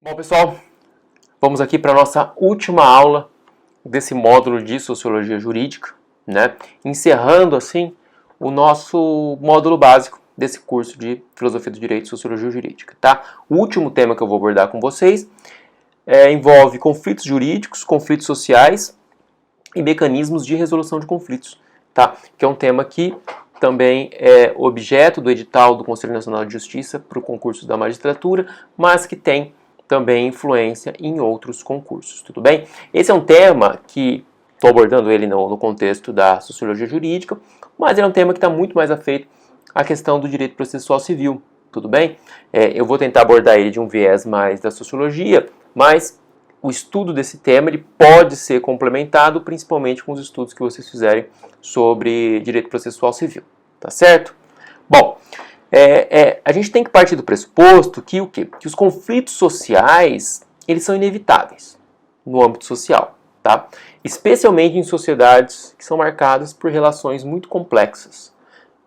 Bom, pessoal, vamos aqui para a nossa última aula desse módulo de Sociologia Jurídica, né? Encerrando, assim, o nosso módulo básico desse curso de Filosofia do Direito e Sociologia Jurídica, tá? O último tema que eu vou abordar com vocês envolve conflitos jurídicos, conflitos sociais e mecanismos de resolução de conflitos, tá? Que é um tema que também é objeto do edital do Conselho Nacional de Justiça para o concurso da magistratura, mas que tem também influência em outros concursos, tudo bem? Esse é um tema que estou abordando ele no contexto da sociologia jurídica, mas é um tema que está muito mais afeito à questão do direito processual civil, tudo bem? Eu vou tentar abordar ele de um viés mais da sociologia, mas o estudo desse tema ele pode ser complementado principalmente com os estudos que vocês fizerem sobre direito processual civil, tá certo? Bom, a gente tem que partir do pressuposto que o quê? Que os conflitos sociais eles são inevitáveis no âmbito social, tá? Especialmente em sociedades que são marcadas por relações muito complexas,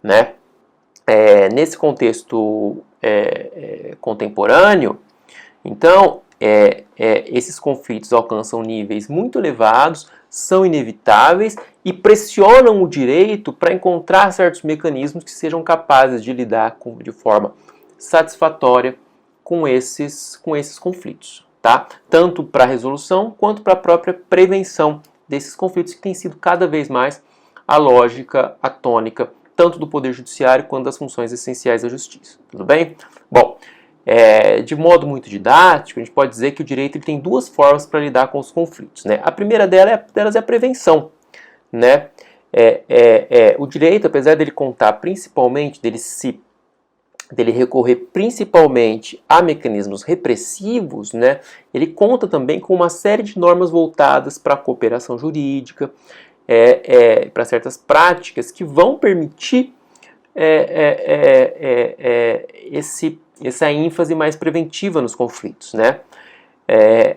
né? Nesse contexto contemporâneo, então, esses conflitos alcançam níveis muito elevados, são inevitáveis e pressionam o direito para encontrar certos mecanismos que sejam capazes de lidar de forma satisfatória com esses conflitos, tá? Tanto para a resolução quanto para a própria prevenção desses conflitos, que tem sido cada vez mais a lógica, a tônica, tanto do Poder Judiciário quanto das funções essenciais da Justiça. Tudo bem? Bom, de modo muito didático, a gente pode dizer que o direito ele tem duas formas para lidar com os conflitos, né? A primeira delas é a prevenção, né? O direito, apesar dele contar principalmente, dele recorrer principalmente a mecanismos repressivos, né? Ele conta também com uma série de normas voltadas para a cooperação jurídica, para certas práticas que vão permitir essa ênfase mais preventiva nos conflitos, né?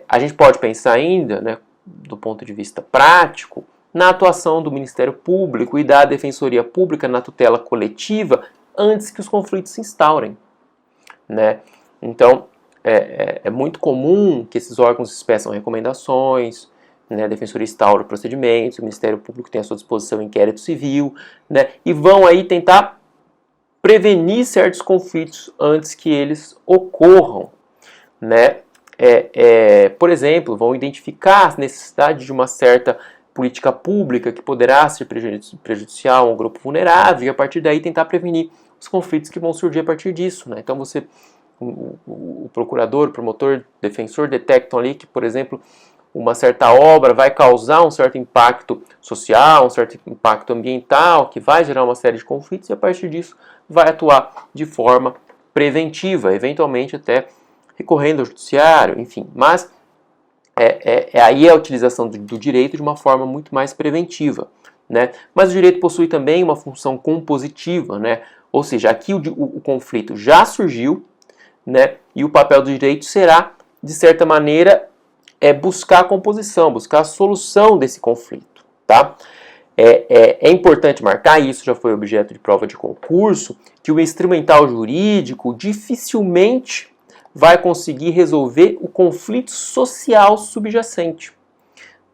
A gente pode pensar ainda, né, do ponto de vista prático, na atuação do Ministério Público e da Defensoria Pública na tutela coletiva antes que os conflitos se instaurem, né? Então, é muito comum que esses órgãos peçam recomendações, né, a Defensoria instaura procedimentos, o Ministério Público tem à sua disposição inquérito civil, né, e vão aí tentar prevenir certos conflitos antes que eles ocorram, né? Por exemplo, vão identificar a necessidade de uma certa política pública que poderá ser prejudicial a um grupo vulnerável e a partir daí tentar prevenir os conflitos que vão surgir a partir disso, né? Então o procurador, o promotor, o defensor detectam ali que, por exemplo, uma certa obra vai causar um certo impacto social, um certo impacto ambiental, que vai gerar uma série de conflitos e a partir disso vai atuar de forma preventiva, eventualmente até recorrendo ao judiciário, enfim. Mas aí a utilização do direito de uma forma muito mais preventiva, né? Mas o direito possui também uma função compositiva, né? Ou seja, aqui o conflito já surgiu, né? E o papel do direito será, de certa maneira, buscar a composição, buscar a solução desse conflito, tá? É importante marcar, e isso já foi objeto de prova de concurso, que o instrumental jurídico dificilmente vai conseguir resolver o conflito social subjacente,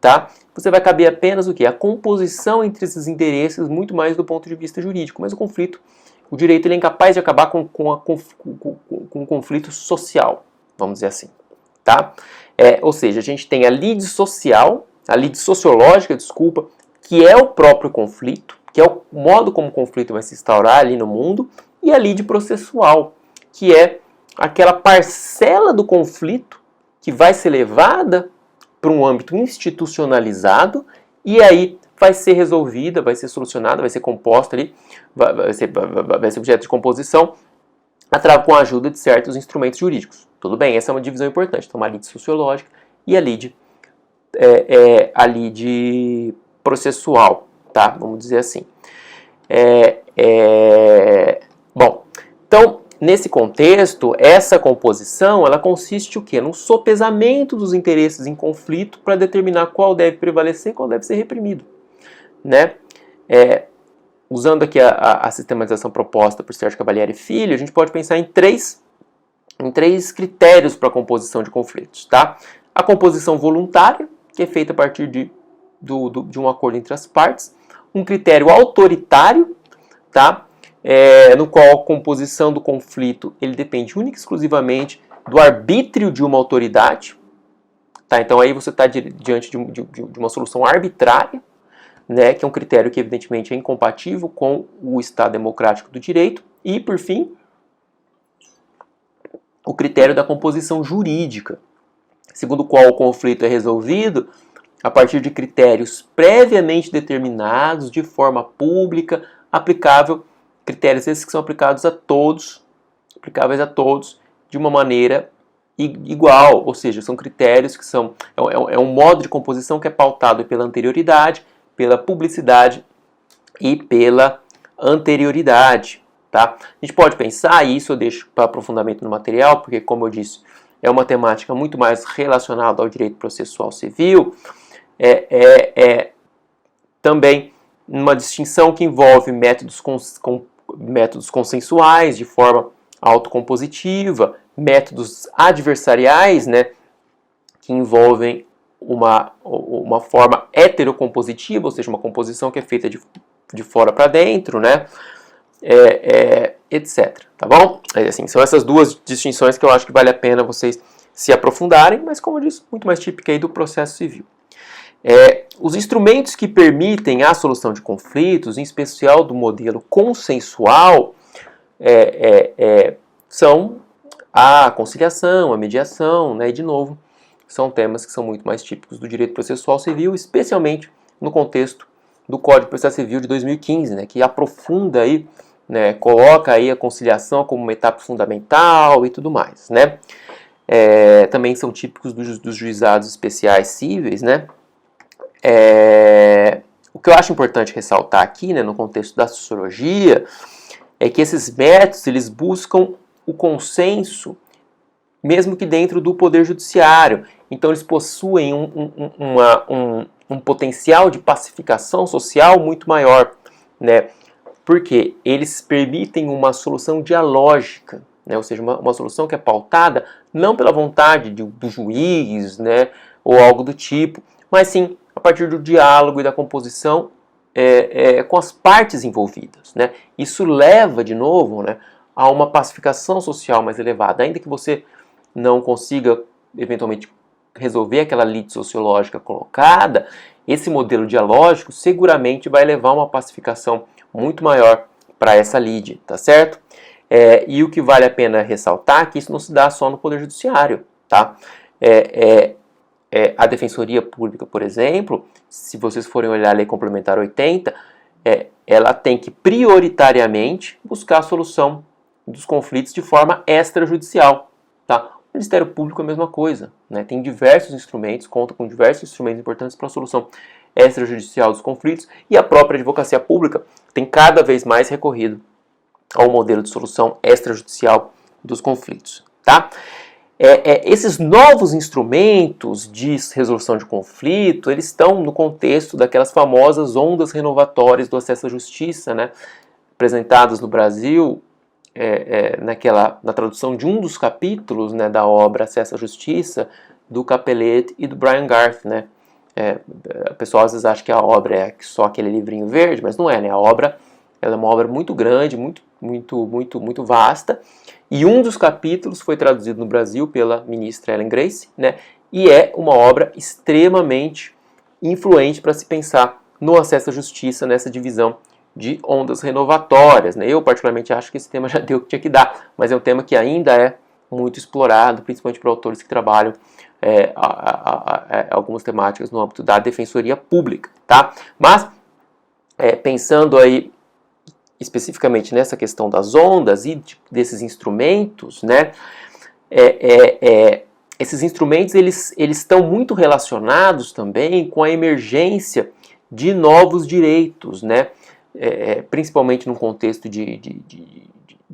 tá? Você vai caber apenas o quê? A composição entre esses interesses, muito mais do ponto de vista jurídico, mas o direito ele é incapaz de acabar com o conflito social, vamos dizer assim, tá? Ou seja, a gente tem a lide social, a lide sociológica, desculpa, que é o próprio conflito, que é o modo como o conflito vai se instaurar ali no mundo, e a lide processual, que é aquela parcela do conflito que vai ser levada para um âmbito institucionalizado e aí vai ser resolvida, vai ser solucionada, vai ser composta ali, vai ser objeto de composição com a ajuda de certos instrumentos jurídicos. Tudo bem, essa é uma divisão importante. Então, a lide sociológica e a lide processual, tá? Vamos dizer assim. Bom, então, nesse contexto, essa composição, ela consiste o quê? Num sopesamento dos interesses em conflito para determinar qual deve prevalecer e qual deve ser reprimido, né? Usando aqui a sistematização proposta por Sérgio Cavalieri Filho, a gente pode pensar em três em 3 critérios para a composição de conflitos, tá? A composição voluntária, que é feita a partir de um acordo entre as partes. Um critério autoritário, tá? No qual a composição do conflito ele depende única e exclusivamente do arbítrio de uma autoridade. Tá? Então aí você está diante de uma solução arbitrária, né? Que é um critério que evidentemente é incompatível com o Estado democrático do direito. E, por fim, o critério da composição jurídica, segundo o qual o conflito é resolvido a partir de critérios previamente determinados, de forma pública, critérios esses que são aplicáveis a todos, de uma maneira igual, ou seja, são critérios que é um modo de composição que é pautado pela anterioridade, pela publicidade e pela anterioridade. Tá? A gente pode pensar, e isso eu deixo para aprofundamento no material, porque, como eu disse, é uma temática muito mais relacionada ao direito processual civil, também uma distinção que envolve métodos consensuais de forma autocompositiva, métodos adversariais, né, que envolvem uma forma heterocompositiva, ou seja, uma composição que é feita de fora para dentro, né, etc. Tá bom? Assim, são essas 2 distinções que eu acho que vale a pena vocês se aprofundarem, mas, como eu disse, muito mais típica aí do processo civil. Os instrumentos que permitem a solução de conflitos, em especial do modelo consensual, são a conciliação, a mediação, né, e, de novo, são temas que são muito mais típicos do direito processual civil, especialmente no contexto do Código de Processo Civil de 2015, né, que aprofunda aí, né, coloca aí a conciliação como uma etapa fundamental e tudo mais, né. Também são típicos dos juizados especiais cíveis, né. O que eu acho importante ressaltar aqui, né, no contexto da sociologia, é que esses métodos eles buscam o consenso, mesmo que dentro do poder judiciário. Então eles possuem um potencial de pacificação social muito maior, né? Porque eles permitem uma solução dialógica, né? Ou seja, uma solução que é pautada não pela vontade do juiz, né? Ou algo do tipo, mas sim a partir do diálogo e da composição com as partes envolvidas, né? Isso leva, de novo, né, a uma pacificação social mais elevada. Ainda que você não consiga, eventualmente, resolver aquela lide sociológica colocada, esse modelo dialógico seguramente vai levar a uma pacificação muito maior para essa lide, tá certo? E o que vale a pena ressaltar é que isso não se dá só no Poder Judiciário, tá? A Defensoria Pública, por exemplo, se vocês forem olhar a Lei Complementar 80, ela tem que prioritariamente buscar a solução dos conflitos de forma extrajudicial. Tá? O Ministério Público é a mesma coisa, né? Tem diversos instrumentos, conta com diversos instrumentos importantes para a solução extrajudicial dos conflitos, e a própria Advocacia Pública tem cada vez mais recorrido ao modelo de solução extrajudicial dos conflitos. Tá? Esses novos instrumentos de resolução de conflito, eles estão no contexto daquelas famosas ondas renovatórias do acesso à justiça, né, apresentadas no Brasil, na tradução de um dos capítulos, né, da obra Acesso à Justiça, do Capelletti e do Brian Garth, né. O pessoal às vezes acha que a obra é só aquele livrinho verde, mas não é, né, a obra ela é uma obra muito grande, muito vasta, e um dos capítulos foi traduzido no Brasil pela ministra Ellen Grace, né, e é uma obra extremamente influente para se pensar no acesso à justiça, nessa divisão de ondas renovatórias, né. Eu particularmente acho que esse tema já deu o que tinha que dar, mas é um tema que ainda é muito explorado, principalmente por autores que trabalham algumas temáticas no âmbito da defensoria pública, tá? Mas, pensando aí especificamente nessa questão das ondas e desses instrumentos, né, esses instrumentos eles estão muito relacionados também com a emergência de novos direitos, né, principalmente no contexto de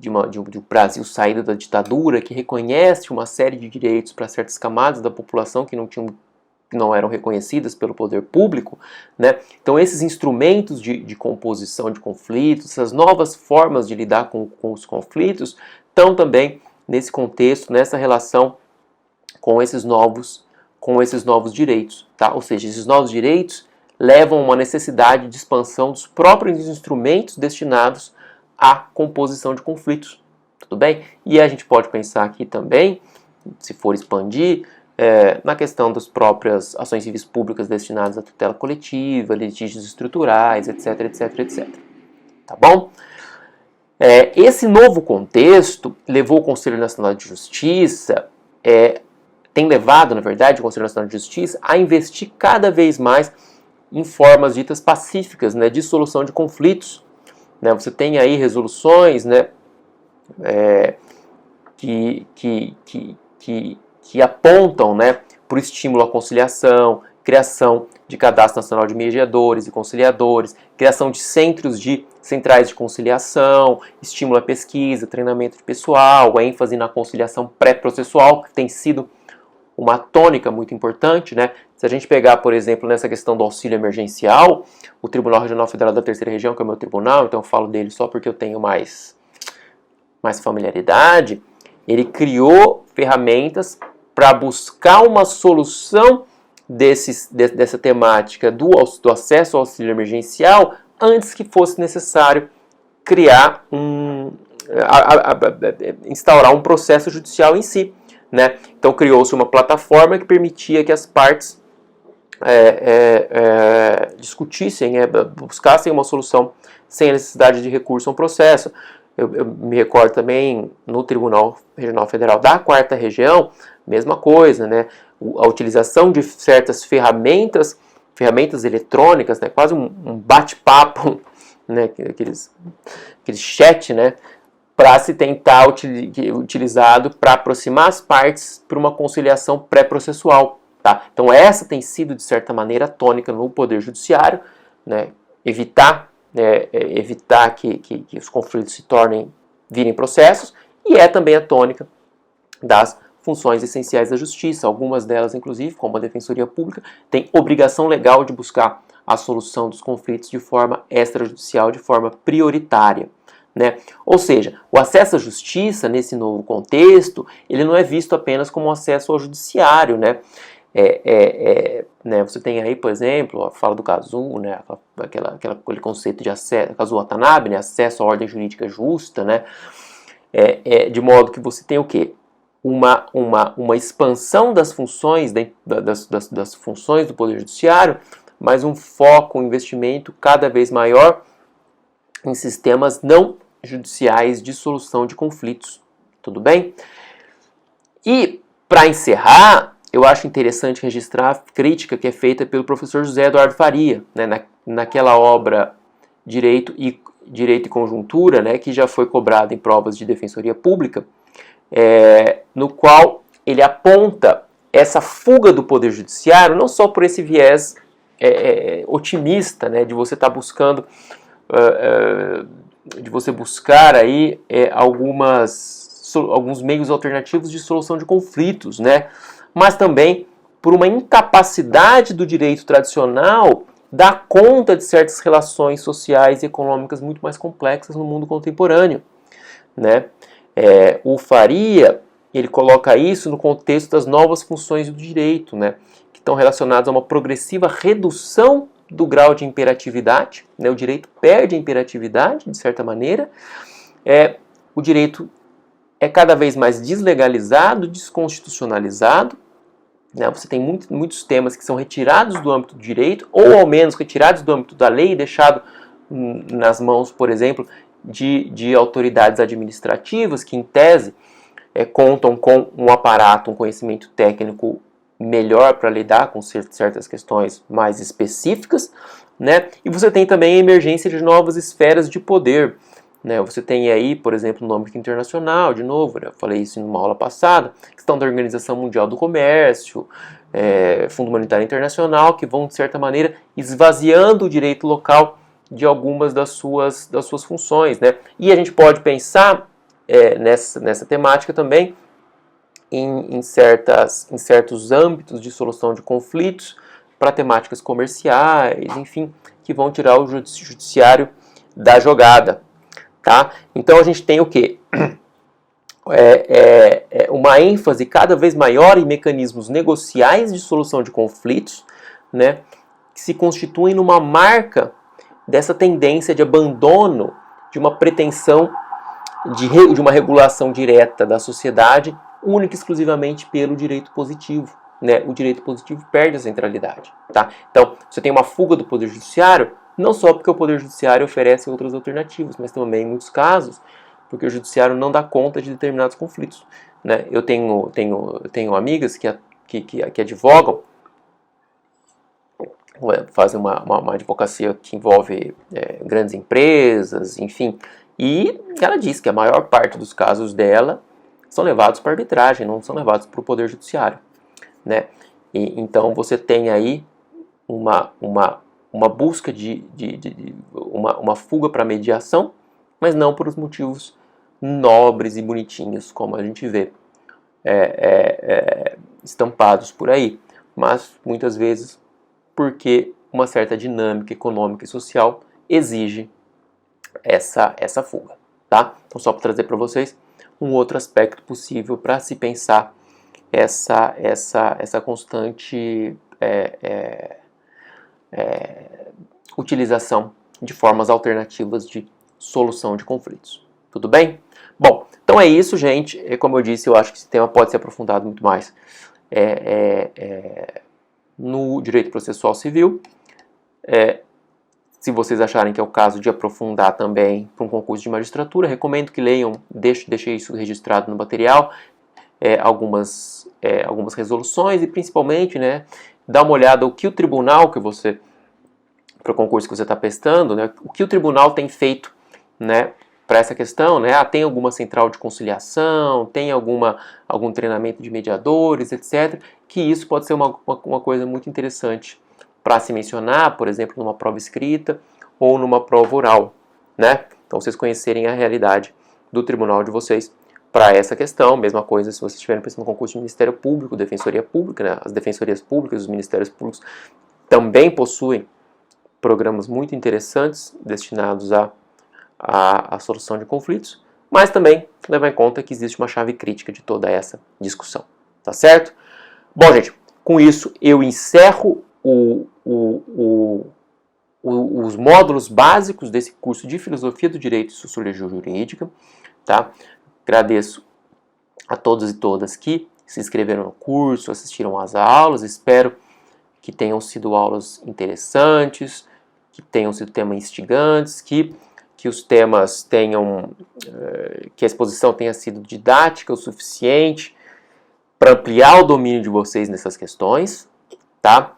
um Brasil saído da ditadura, que reconhece uma série de direitos para certas camadas da população que não eram reconhecidas pelo poder público, né? Então esses instrumentos de composição de conflitos, essas novas formas de lidar com os conflitos, estão também nesse contexto, nessa relação com esses novos direitos, tá? Ou seja, esses novos direitos levam a uma necessidade de expansão dos próprios instrumentos destinados à composição de conflitos, tudo bem? E a gente pode pensar aqui também, se for expandir, na questão das próprias ações civis públicas destinadas à tutela coletiva, litígios estruturais, etc, etc, etc. Tá bom? Esse novo contexto levou o Conselho Nacional de Justiça, tem levado, na verdade, o Conselho Nacional de Justiça a investir cada vez mais em formas ditas pacíficas, né, de solução de conflitos. Né? Você tem aí resoluções, né, que apontam, né, para o estímulo à conciliação, criação de cadastro nacional de mediadores e conciliadores, criação de centrais de conciliação, estímulo à pesquisa, treinamento de pessoal, ênfase na conciliação pré-processual, que tem sido uma tônica muito importante, né? Se a gente pegar, por exemplo, nessa questão do auxílio emergencial, o Tribunal Regional Federal da Terceira Região, que é o meu tribunal, então eu falo dele só porque eu tenho mais familiaridade, ele criou ferramentas para buscar uma solução dessa temática do acesso ao auxílio emergencial antes que fosse necessário criar instaurar um processo judicial em si. Né? Então criou-se uma plataforma que permitia que as partes discutissem, buscassem uma solução sem a necessidade de recurso a um processo. Eu me recordo também no Tribunal Regional Federal da Quarta Região, mesma coisa, né? A utilização de certas ferramentas eletrônicas, né? Quase um bate-papo, né? Aqueles chat, né? Para se tentar utilizado para aproximar as partes para uma conciliação pré-processual. Tá? Então essa tem sido, de certa maneira, a tônica no Poder Judiciário, né? Evitar que os conflitos virem processos, e é também a tônica das funções essenciais da Justiça. Algumas delas, inclusive, como a Defensoria Pública, têm obrigação legal de buscar a solução dos conflitos de forma extrajudicial, de forma prioritária. Né? Ou seja, o acesso à justiça, nesse novo contexto, ele não é visto apenas como acesso ao judiciário, né? Você tem aí, por exemplo, a fala do Kazu, né? Aquele conceito de acesso, Kazu Watanabe, né? Acesso à ordem jurídica justa, né? De modo que você tem o quê? Uma expansão das funções, das funções do Poder Judiciário, mas um foco, um investimento cada vez maior em sistemas não judiciais de solução de conflitos. Tudo bem? E, para encerrar, eu acho interessante registrar a crítica que é feita pelo professor José Eduardo Faria, né, naquela obra Direito e Conjuntura, né, que já foi cobrada em provas de defensoria pública, no qual ele aponta essa fuga do Poder Judiciário, não só por esse viés otimista, né, de você estar buscando buscar aí alguns meios alternativos de solução de conflitos, né? Mas também por uma incapacidade do direito tradicional dar conta de certas relações sociais e econômicas muito mais complexas no mundo contemporâneo, né? O Faria, ele coloca isso no contexto das novas funções do direito, né? Que estão relacionadas a uma progressiva redução do grau de imperatividade, né? O direito perde a imperatividade, de certa maneira. O direito é cada vez mais deslegalizado, desconstitucionalizado. Né? Você tem muitos temas que são retirados do âmbito do direito, ou ao menos retirados do âmbito da lei e deixados nas mãos, por exemplo, de autoridades administrativas que, em tese, contam com um aparato, um conhecimento técnico melhor para lidar com certas questões mais específicas, né? E você tem também a emergência de novas esferas de poder, né? Você tem aí, por exemplo, no âmbito internacional, de novo, né? Eu falei isso em uma aula passada, questão da Organização Mundial do Comércio, Fundo Monetário Internacional, que vão, de certa maneira, esvaziando o direito local de algumas das suas funções, né? E a gente pode pensar nessa temática também em certos âmbitos de solução de conflitos para temáticas comerciais, enfim, que vão tirar o judiciário da jogada, tá? Então a gente tem o quê? uma ênfase cada vez maior em mecanismos negociais de solução de conflitos, né, que se constituem numa marca dessa tendência de abandono de uma pretensão de uma regulação direta da sociedade, única e exclusivamente pelo direito positivo. Né? O direito positivo perde a centralidade. Tá? Então, você tem uma fuga do Poder Judiciário, não só porque o Poder Judiciário oferece outras alternativas, mas também, em muitos casos, porque o Judiciário não dá conta de determinados conflitos. Né? Eu tenho amigas que advogam, fazem uma advocacia que envolve grandes empresas, enfim, e ela diz que a maior parte dos casos dela são levados para arbitragem, não são levados para o Poder Judiciário. Né? Então você tem aí uma busca uma fuga para a mediação, mas não por os motivos nobres e bonitinhos, como a gente vê estampados por aí, mas muitas vezes porque uma certa dinâmica econômica e social exige essa fuga. Tá? Então, só para trazer para vocês um outro aspecto possível para se pensar essa constante utilização de formas alternativas de solução de conflitos. Tudo bem? Bom, então é isso, gente. Como eu disse, eu acho que esse tema pode ser aprofundado muito mais no direito processual civil. Se vocês acharem que é o caso de aprofundar também para um concurso de magistratura, recomendo que leiam, deixei isso registrado no material, algumas resoluções e principalmente, né, dar uma olhada o que o tribunal para o concurso que você está prestando, né, o que o tribunal tem feito, né, para essa questão, né, tem alguma central de conciliação, tem algum treinamento de mediadores, etc., que isso pode ser uma coisa muito interessante para se mencionar, por exemplo, numa prova escrita ou numa prova oral, né? Então, vocês conhecerem a realidade do tribunal de vocês para essa questão. Mesma coisa se vocês estiverem pensando no concurso de Ministério Público, Defensoria Pública, né? As defensorias públicas, os ministérios públicos também possuem programas muito interessantes destinados à solução de conflitos, mas também levar em conta que existe uma chave crítica de toda essa discussão, tá certo? Bom, gente, com isso eu encerro os módulos básicos desse curso de Filosofia do Direito e Sociologia Jurídica. Tá? Agradeço a todos e todas que se inscreveram no curso, assistiram às aulas. Espero que tenham sido aulas interessantes, que tenham sido temas instigantes, que os temas tenham, que a exposição tenha sido didática o suficiente para ampliar o domínio de vocês nessas questões. Tá?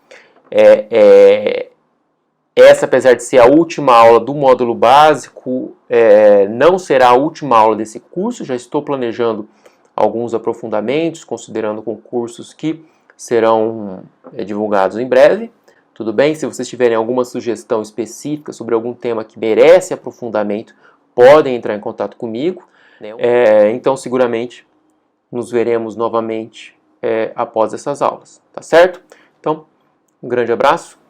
Essa, apesar de ser a última aula do módulo básico, não será a última aula desse curso. Já estou planejando alguns aprofundamentos, considerando concursos que serão divulgados em breve. Tudo bem? Se vocês tiverem alguma sugestão específica sobre algum tema que merece aprofundamento, podem entrar em contato comigo. Então, seguramente, nos veremos novamente após essas aulas. Tá certo? Então, um grande abraço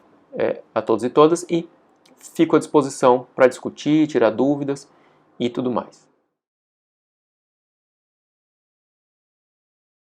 a todos e todas e fico à disposição para discutir, tirar dúvidas e tudo mais.